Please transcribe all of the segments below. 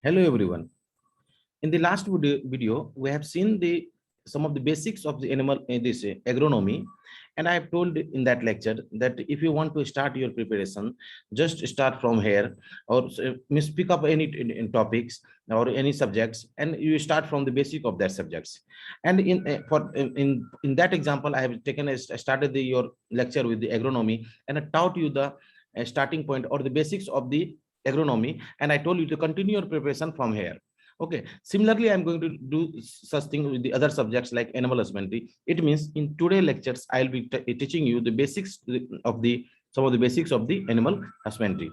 Hello everyone. In the last video we have seen the some of the basics of the animal this agronomy, and I have told in that lecture that if you want to start your preparation, just start from here or pick up any in topics or any subjects, and you start from the basic of that subjects. And in that example, I have taken started your lecture with the agronomy, and I taught you the starting point or the basics of the agronomy, and I told you to continue your preparation from here. Okay, similarly, I'm going to do such thing with the other subjects like animal husbandry. It means in today lectures, I'll be teaching you the basics of the some of the basics of the animal husbandry.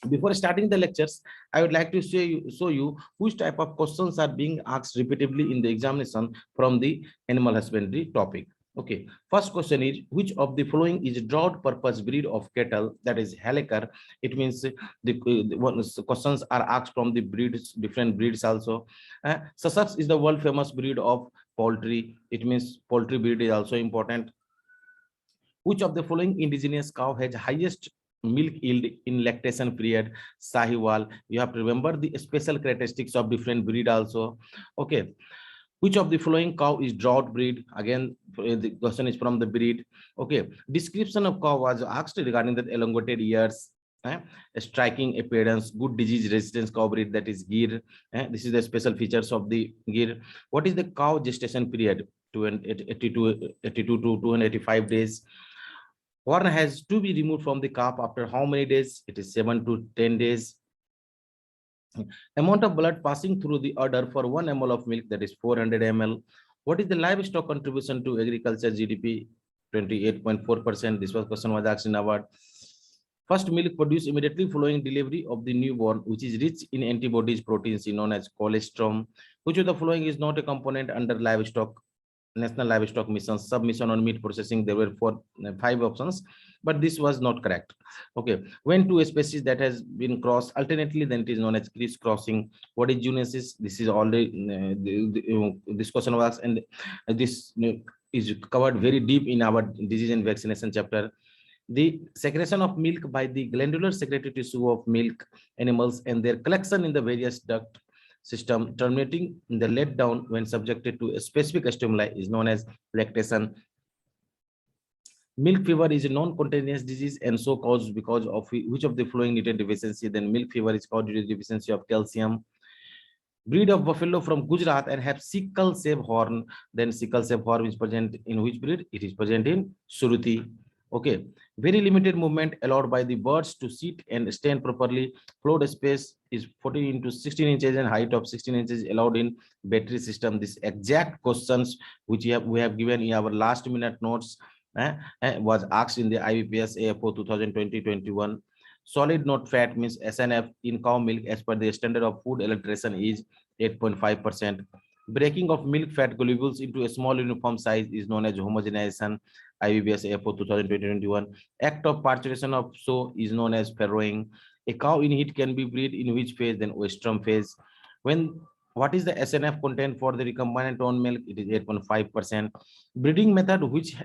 Before starting the lectures, I would like to show you which type of questions are being asked repeatedly in the examination from the animal husbandry topic. Okay, first question is, which of the following is drought purpose breed of cattle, that is Heliker? It means the questions are asked from the breeds, different breeds also. Sussex is the world famous breed of poultry. It means poultry breed is also important. Which of the following indigenous cow has highest milk yield in lactation period? Sahiwal. You have to remember the special characteristics of different breed also. Okay, which of the following cow is drought breed? Again, the question is from the breed. Okay, description of cow was asked regarding the elongated ears, a striking appearance, good disease resistance cow breed, that is Gir. This is the special features of the Gir. What is the cow gestation period? 82 to 285 days. Horn has to be removed from the calf after how many days? It is 7 to 10 days. Amount of blood passing through the udder for 1 ml of milk, that is 400 ml. What is the livestock contribution to agriculture GDP? 28.4%. This was question was asked in Nabard. First milk produced immediately following delivery of the newborn, which is rich in antibodies, proteins known as cholesterol. Which of the following is not a component under livestock National Livestock Mission submission on meat processing? There were 5 options, but this was not correct. Okay, when two species that has been crossed alternately, then it is known as criss-crossing. What is zoonosis? This is already this question was, and this is covered very deep in our disease and vaccination chapter. The secretion of milk by the glandular secretory tissue of milk animals and their collection in the various duct system terminating in the letdown when subjected to a specific stimuli is known as lactation. Milk fever is a non-contagious disease and so caused because of which of the following nutrient deficiency? Then milk fever is caused due to deficiency of calcium. Breed of buffalo from Gujarat and have sickle shaped horn. Then sickle shaped horn is present in which breed? It is present in Suruti. Okay, very limited movement allowed by the birds to sit and stand properly. Floor space is 14 into 16 inches and height of 16 inches allowed in battery system. This exact questions which we have given in our last minute notes was asked in the Ibps Afo 2020-21. Solid not fat means SNF in cow milk as per the standard of food adulteration is 8.5%. Breaking of milk fat globules into a small uniform size is known as homogenization. Ibps Afo 2020-21. Act of parturition of sow is known as farrowing. A cow in heat can be bred in which phase? Then oestrum phase. What is the SNF content for the recombinant tone milk? It is 8.5%. Breeding method which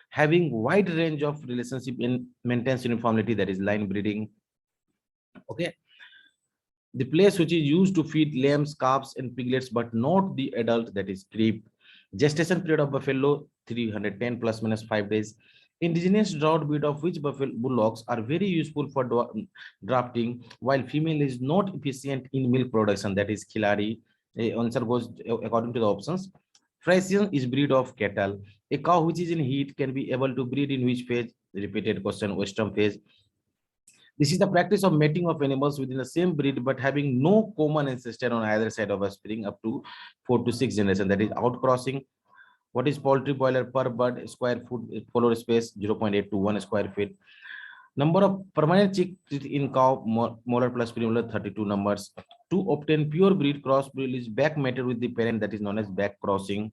having wide range of relationship and maintains uniformity, that is line breeding. Okay, the place which is used to feed lambs, calves and piglets but not the adult, that is creep. Gestation period of buffalo 310 plus minus 5 days. Indigenous drought breed of which buffalo bullocks are very useful for drafting while female is not efficient in milk production, that is Khilari. Answer goes according to the options. Frisian is breed of cattle. A cow which is in heat can be able to breed in which phase? Repeated question, oestrum phase. This is the practice of mating of animals within the same breed but having no common ancestor on either side of a spring up to 4 to 6 generations, that is outcrossing. What is poultry boiler per bird square foot floor space? 0.8 to 1 square feet. Number of permanent chicks in cow molar plus premolar 32 numbers. To obtain pure breed, cross breed is back mated with the parent, that is known as back crossing.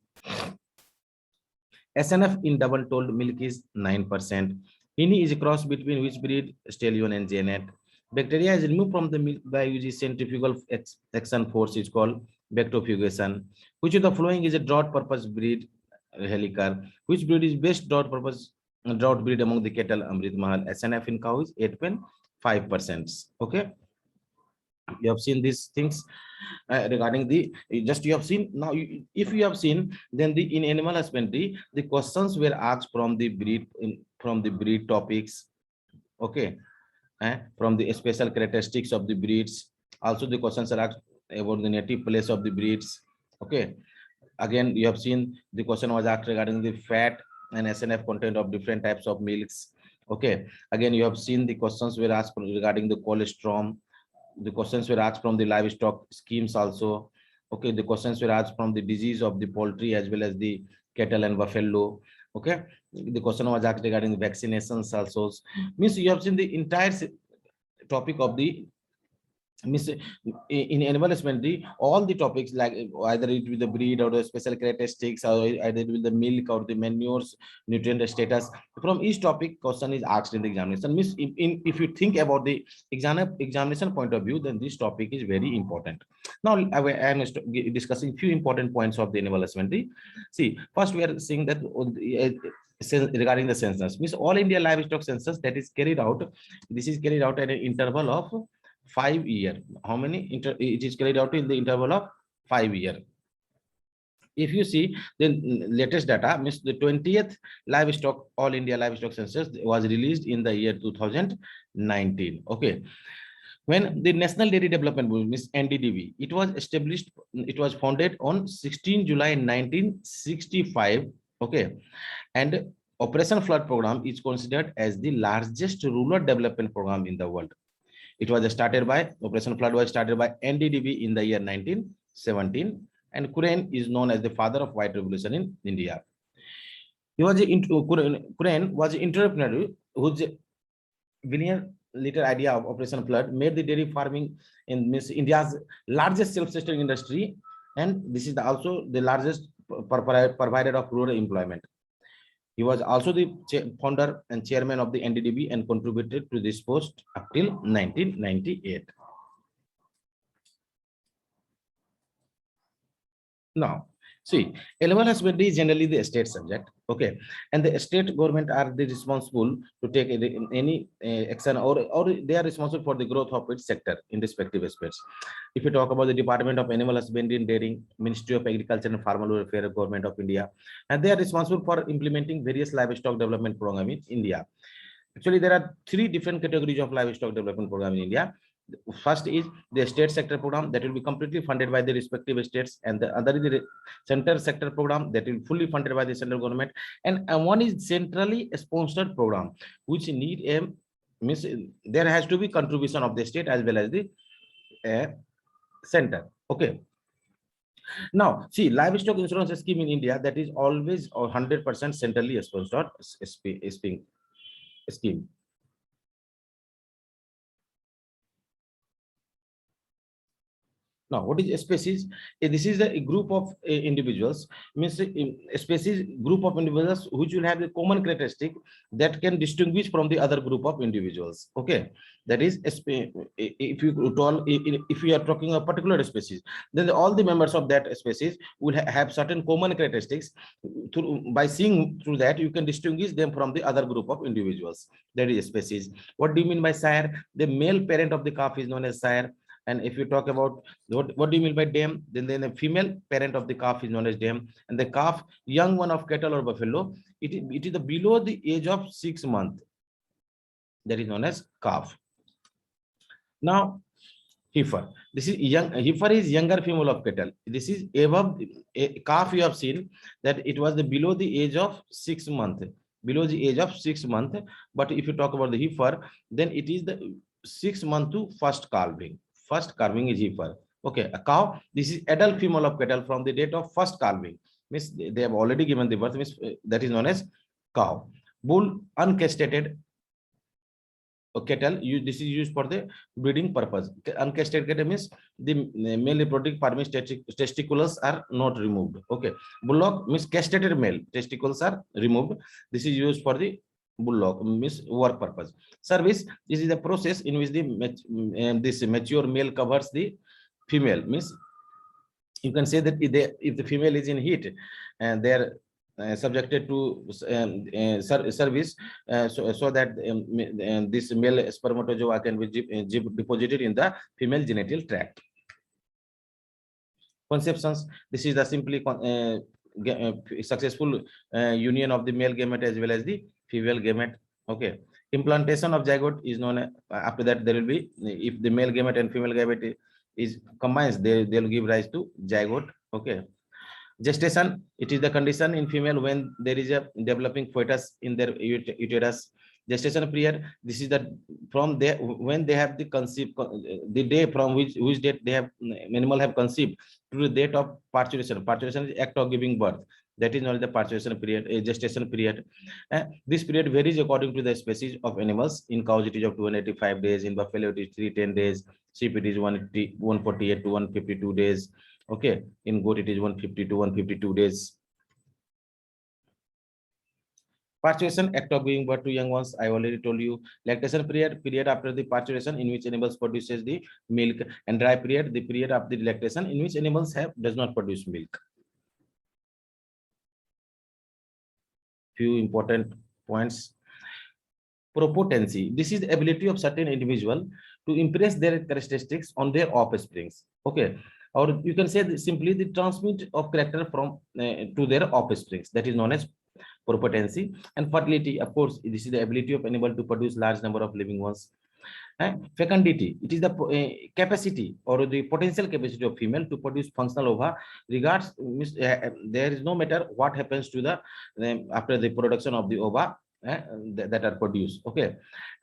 SNF in double told milk is 9%. Ini is a cross between which breed? Stallion and Janet. Bacteria is removed from the milk by using centrifugal action force, is called bacterifugation. Which of the following is a drought purpose breed? Helicar. Which breed is best drought purpose drought breed among the cattle? Amrit Mahal. SNF in cow is 8.5%. Okay. You have seen these things regarding the, just you have seen. Now if you have seen, then the in animal husbandry the questions were asked from the breed, from the breed topics, okay, from the special characteristics of the breeds. Also the questions are asked about the native place of the breeds, okay. Again, you have seen the question was asked regarding the fat and SNF content of different types of milks, okay. Again, you have seen the questions were asked regarding the cholesterol. The questions were asked from the livestock schemes also, okay. The questions were asked from the disease of the poultry as well as the cattle and buffalo, okay. The question was asked regarding the vaccinations also. Means you have seen the entire topic of the, means in animal husbandry, all the topics, like either it with the breed or the special characteristics, or either with the milk or the manures, nutrient status, from each topic question is asked in the examination. Means if you think about the examination point of view, then this topic is very important. Now I am discussing few important points of the animal husbandry. See, first we are seeing that regarding the census, means all India livestock census that is carried out, this is carried out at an interval of 5 years. How many? It is carried out in the interval of 5 years. If you see the latest data, means the 20th livestock, all India livestock census was released in the year 2019. Okay. When the National Dairy Development Board, means NDDB, it was established, it was founded on 16 July 1965. Okay. And Operation Flood Program is considered as the largest rural development program in the world. It was started by, Operation Flood was started by NDDB in the year 1917, and Kuren is known as the father of white revolution in India. He was Kuren was an entrepreneur whose brilliant little idea of Operation Flood made the dairy farming in India's largest self-sustaining industry, and this is also the largest provider of rural employment. He was also the founder and chairman of the NDDB and contributed to this post up till 1998. Now, see, animal husbandry is generally the state subject, okay, and the state government are the responsible to take any action, or they are responsible for the growth of its sector in respective aspects. If you talk about the Department of Animal Husbandry and Dairying, Ministry of Agriculture and Farmer Welfare, Government of India, and they are responsible for implementing various livestock development program in India. Actually, there are three different categories of livestock development program in India. First is the state sector program that will be completely funded by the respective states, and the other is the center sector program that will fully funded by the central government, and one is centrally sponsored program which need a, means there has to be contribution of the state as well as the center. Okay. Now see, livestock insurance scheme in India, that is always 100% centrally sponsored scheme. Now, what is a species? This is a group of individuals, means a species group of individuals which will have a common characteristic that can distinguish from the other group of individuals. Okay, that is if you are talking a particular species, then all the members of that species will have certain common characteristics. By seeing through that, you can distinguish them from the other group of individuals. That is a species. What do you mean by sire? The male parent of the calf is known as sire. And if you talk about what do you mean by dam, then the female parent of the calf is known as dam, and the calf, young one of cattle or buffalo, it is below the age of 6 months, that is known as calf. Now heifer, this is young, heifer is younger female of cattle. This is above a calf. You have seen that it was below the age of 6 months, below the age of 6 months. But if you talk about the heifer, then it is the 6 months to first calving. First calving is heifer. Okay, a cow, this is adult female of cattle from the date of first calving, means they have already given the birth, means that is known as cow. Bull, uncastrated cattle, this is used for the breeding purpose. Uncastrated cattle means the male reproductive parts testicles are not removed. Okay, bullock means castrated male, testicles are removed. This is used for the bullock, means work purpose. Service, this is the process in which this mature male covers the female, means you can say that if the female is in heat and their subjected to service, so that this male spermatozoa can be deposited in the female genital tract. Conceptions, this is the simply successful union of the male gamete as well as the female gamete. Okay, implantation of zygote is known after that there will be, if the male gamete and female gamete is combines, they'll give rise to zygote. Okay, gestation, it is the condition in female when there is a developing fetus in their uterus. Gestation period, this is the from there when they have the conceived, the day from which date they have animal have conceived to the date of parturition. Parturition is act of giving birth, that is known as the parturition period, gestation period. This period varies according to the species of animals. In cows it is of 285 days, in buffalo it is 310 days, sheep it is 148 to 152 days. Okay, in goat it is 150 to 152 days. Parturition, act of giving birth to young ones, I already told you. Lactation period, period after the parturition in which animals produces the milk. And dry period, the period after the lactation in which animals does not produce milk. Few important points. Propotency, this is the ability of certain individual to impress their characteristics on their offsprings. Okay, or you can say simply the transmit of character from to their offsprings, that is known as propotency. And fertility, of course, this is the ability of animal to produce large number of living ones. Fecundity, it is the capacity or the potential capacity of female to produce functional ova, regards there is no matter what happens to the after the production of the ova that are produced. Okay,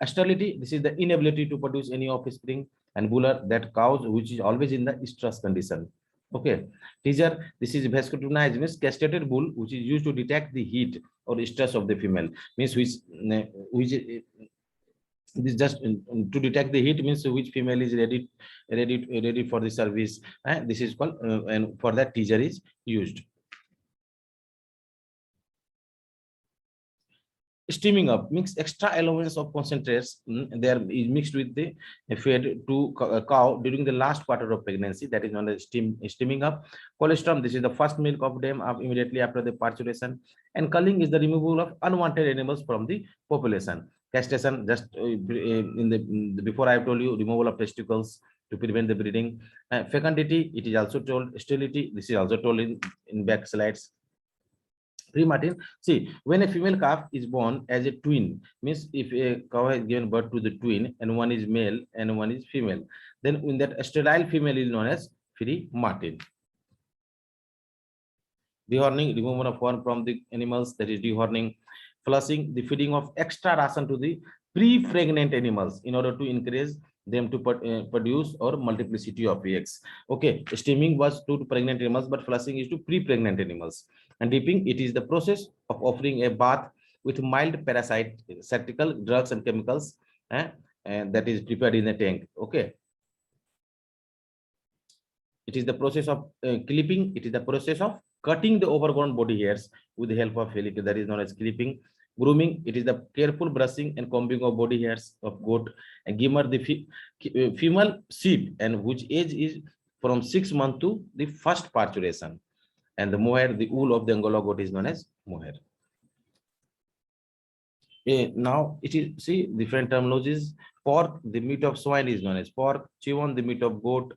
sterility, this is the inability to produce any offspring. And buller, that cows which is always in the estrus condition. Okay, teaser, this is vasculinized, means castrated bull which is used to detect the heat or stress of the female, means which this just to detect the heat, means which female is ready for the service. This is called and for that teaser is used. Steaming up means extra allowance of concentrates there is mixed with the fed to cow during the last quarter of pregnancy, that is known as steaming up. Colostrum, this is the first milk of them immediately after the parturition. And culling is the removal of unwanted animals from the population. Castration, just in the before I have told you, removal of testicles to prevent the breeding. Fecundity, it is also told. Sterility, this is also told in back slides. Pre-Martin, see, when a female calf is born as a twin, means if a cow has given birth to the twin and one is male and one is female, then in that sterile female is known as Pre-Martin. Dehorning, removal of horn from the animals, that is dehorning. Flushing, the feeding of extra ration to the pre-pregnant animals in order to encourage them to produce or multiplicity of eggs. Okay, steaming was to pregnant animals, but flushing is to pre-pregnant animals. And dipping, it is the process of offering a bath with mild parasitical drugs and chemicals, and that is prepared in a tank. Okay, it is the process of clipping, it is the process of cutting the overgrown body hairs with the help of helic, that is known as clipping. Grooming, it is the careful brushing and combing of body hairs of goat. And gimmer, the female sheep, and which age is from 6 months to the first parturition. And the mohair, the wool of the Angola goat, is known as mohair. Now it is, see, different terminologies. Pork, the meat of swine is known as pork. Chivon, the meat of goat.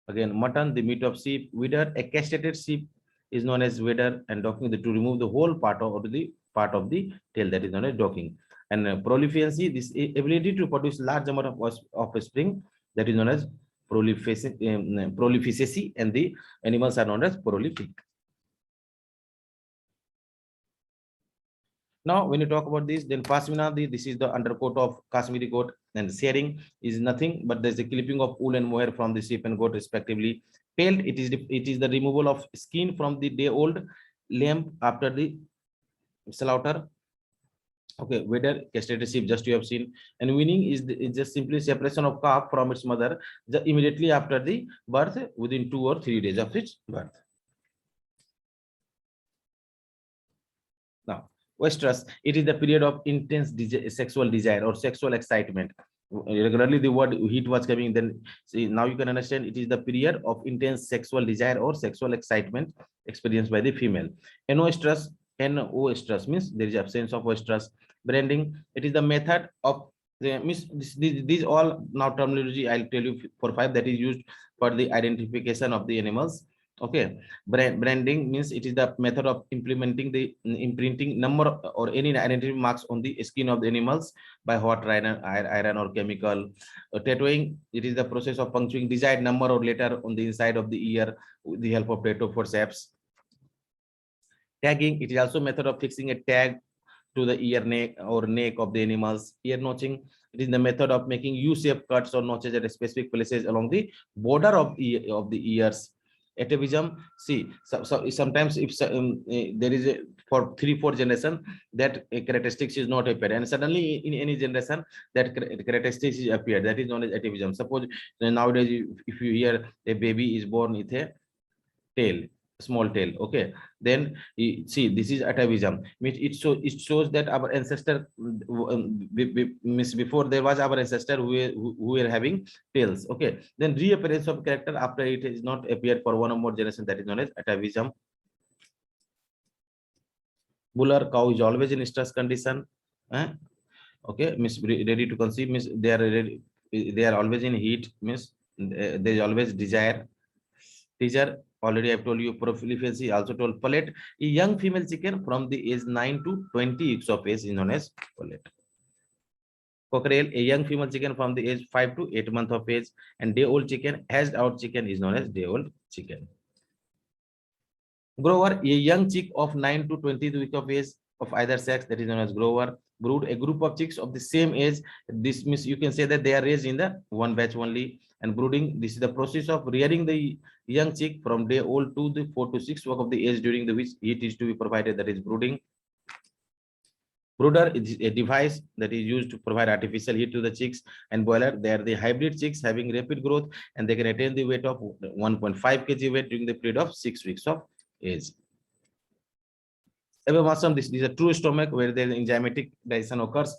Again, mutton, the meat of sheep. Widder, a castrated sheep is known as widder. And docking, to remove the whole part of the tail, that is known as docking. And prolificancy, this ability to produce large number of offspring, that is known as prolificacy, and the animals are known as prolific. Now, when you talk about this, then Pasmina, this is the undercoat of Kashmiri goat, and shearing is nothing but there's the clipping of wool and mohair from the sheep and goat respectively. Pelt, it is the removal of skin from the day-old lamb after the slaughter. Okay, whether castrated sheep, just you have seen. And weaning is just simply separation of calf from its mother immediately after the birth, within 2 or 3 days of its birth. Now, oestrus, it is the period of intense sexual desire or sexual excitement. regularly the word heat was coming, then see now you can understand it is the period of intense sexual desire or sexual excitement experienced by the female. No stress, no stress means there is absence of stress. Branding, it is the method of the means these all now terminology I'll tell you for five that is used for the identification of the animals. Okay, branding means it is the method of implementing the imprinting number or any identity marks on the skin of the animals by hot iron or chemical. Tattooing, it is the process of puncturing desired number or letter on the inside of the ear with the help of tattoo for shapes. Tagging, it is also a method of fixing a tag to the ear neck or neck of the animals. Ear notching, it is the method of making U-shaped cuts or notches at specific places along the border of the ears. Atavism, see, sometimes if there is a for 3-4 generation that characteristics is not appeared, and suddenly in any generation that characteristics is appeared, that is known as atavism. Suppose nowadays if you hear a baby is born with a tail, small tail, okay, then see this is atavism, which it shows that our ancestor means before there was our ancestor who were having tails, okay, then reappearance of character after it is not appeared for one or more generation, that is known as atavism. Buller, cow is always in stress condition, okay, means ready to conceive, means they are ready, they are always in heat, means there is always desire. Teacher, already I've told you proliferation, also told pullet. A young female chicken from the age 9 to 20 weeks of age is known as pullet. Cockerel, a young female chicken from the age 5 to 8 months of age, and day-old chicken, hatched out chicken is known as day-old chicken. Grower, a young chick of 9 to 20 weeks of age of either sex, that is known as grower. Brood, a group of chicks of the same age. This means you can say that they are raised in the one batch only. And brooding, this is the process of rearing the young chick from day old to the 4 to 6 weeks of the age during the which heat is to be provided, that is brooding. Brooder is a device that is used to provide artificial heat to the chicks. And boiler, they are the hybrid chicks having rapid growth, and they can attain the weight of 1.5 kg weight during the period of 6 weeks of age. This is a true stomach where the enzymatic digestion occurs.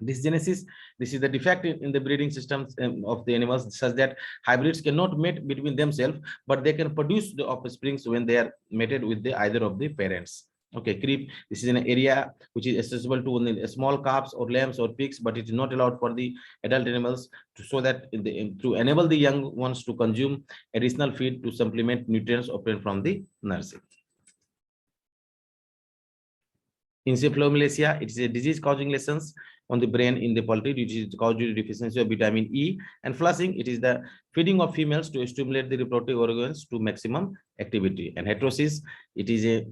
Dysgenesis, this is the defect in the breeding systems of the animals, such that hybrids cannot mate between themselves, but they can produce the offsprings when they are mated with the either of the parents. Okay, creep, this is an area which is accessible to only small calves or lambs or pigs, but it is not allowed for the adult animals so that to enable the young ones to consume additional feed to supplement nutrients obtained from the nursery. Encephalomalacia, it is a disease causing lesions on the brain in the poultry, which is caused due to deficiency of vitamin E. And flushing, it is the feeding of females to stimulate the reproductive organs to maximum activity. And heterosis, it is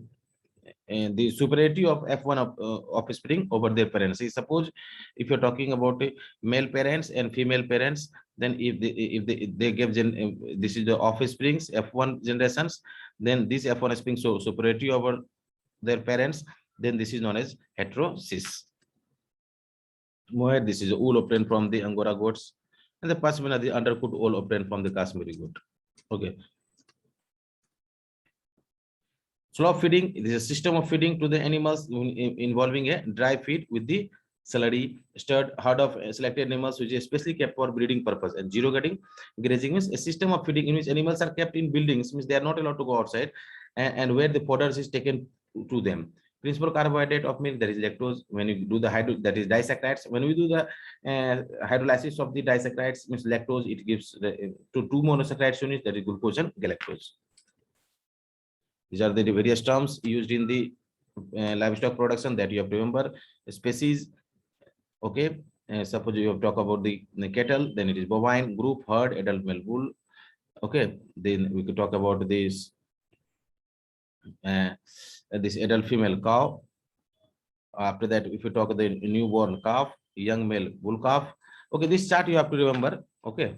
the superiority of F1 of offspring over their parents. See, suppose if you're talking about male parents and female parents, then if they give this is the offsprings F1 generations, then this F1 offspring so superiority over their parents, then this is known as heterosys. Mohair, this is wool obtained from the Angora goats, and the pashmina, the undercoat wool obtained from the Kashmiri goat. Okay. Slow feeding, it is a system of feeding to the animals involving a dry feed with the slurry stirred herd of selected animals which is especially kept for breeding purpose. And zero grazing means a system of feeding in which animals are kept in buildings, means they are not allowed to go outside, and where the fodder is taken to them. Principal carbohydrate of milk, that is lactose. When you do the that is disaccharides. When we do the hydrolysis of the disaccharides, means lactose, it gives to two monosaccharides units, that is glucose and galactose. These are the various terms used in the livestock production that you have to remember. Species, okay. Suppose you have talked about the cattle, then it is bovine, group, herd, adult male bull. Okay, then we could talk about this this adult female cow. After that, if you talk about the newborn calf, young male bull calf. Okay, this chart you have to remember. Okay.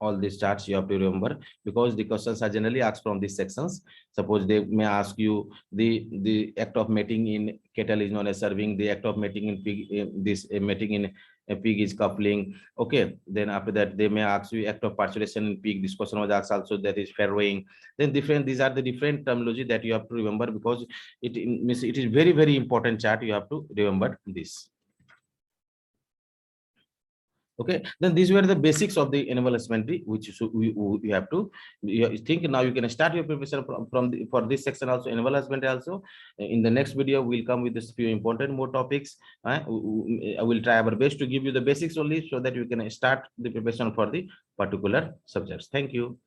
all these charts you have to remember, because the questions are generally asked from these sections. Suppose they may ask you the act of mating in cattle is known as serving, the act of mating in pig, this mating in a pig is coupling. Okay, then after that they may ask you act of parturition in pig. This question was asked also, that is farrowing. Then different, these are the different terminology that you have to remember, because it means it is very, very important chart. You have to remember this. Okay, then these were the basics of the animal husbandry, which you have to, you think. Now you can start your preparation from for this section also, animal husbandry also. In the next video we'll come with this few important more topics. I will try our best to give you the basics only, so that you can start the preparation for the particular subjects. Thank you.